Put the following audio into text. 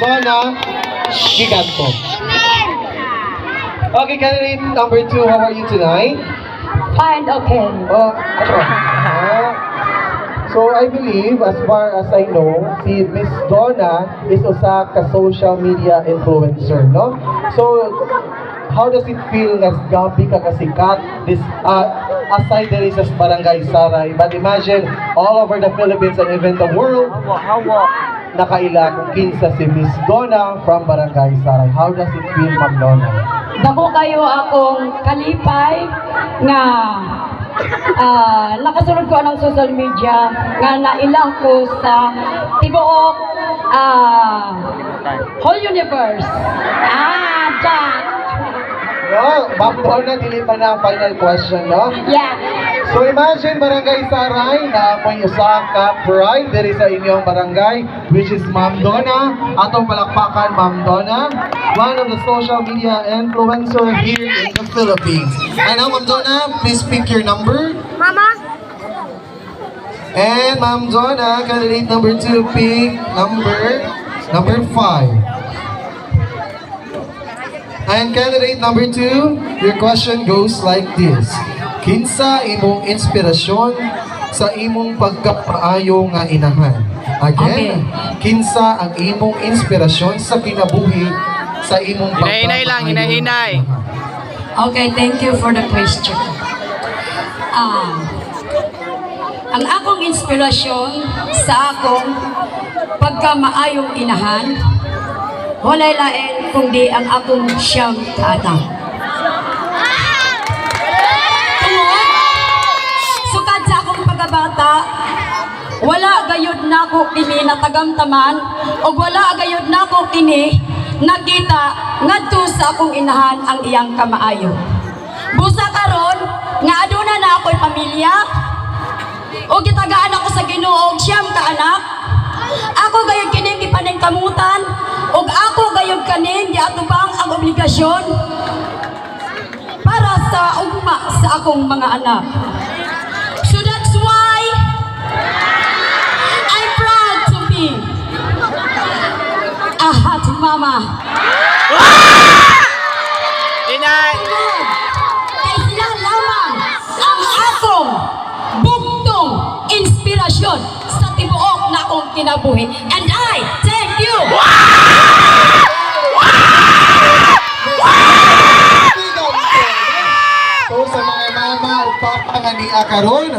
Donna Giganto. Okay, candidate number 2, how are you tonight? Fine, okay. So I believe, as far as I know, si Miss Donna is usa ka social media influencer, no? So, how does it feel as gabi ka kasikat this aside there is sa Barangay Saray, but imagine all over the Philippines and even the world nakaila kung kinsa si Miss Donna from Barangay Saray. How does it feel, Ma'am Donna? Dako kayo akong kalipay nga nakasunod ko ng social media nga nailang ko sa tibuok whole universe. Jack. No, Ma'am Donna, dili pa na final question, no? Yeah. So imagine Barangay Saray na may usa ka pride diri sa inyong barangay, which is Ma'am Donna. Atong palakpakan, Ma'am Donna, one of the social media influencer here in the Philippines. And now, Ma'am Donna, please pick your number. Mama? And Ma'am Donna, candidate number 2, pick number 5. And candidate number 2, your question goes like this. Kinsa imong inspirasyon sa imong pagkapaayo nga inahan? Again, kinsa ang imong inspirasyon sa kinabuhi sa imong Hinahinay lang, hinahinay. Okay, thank you for the question. Ang akong inspirasyon sa akong pagkamaayong inahan, walay lain kundi ang akong siyang kaanak. Tungod, sukad sa akong pagkabata, wala gayud nako kini natagamtaman o wala gayud nako kini nakita ngadto sa akong inahan ang iyang kamaayo. Busa karon nga aduna na ako'y pamilya o gitagaan ako sa Ginoo og siyam ka anak. Ako gayud kining gipaningkamutan ug ako gayud kaning giatubang ang obligasyon para sa ugma sa akong mga anak. So that's why I'm proud to be a hot mama. Inay! Kay sila lamang ang akong bugtong inspirasyon sa tibuok na akong kinabuhi. And I thank you! So sa mga mama ug papa nga ni karon,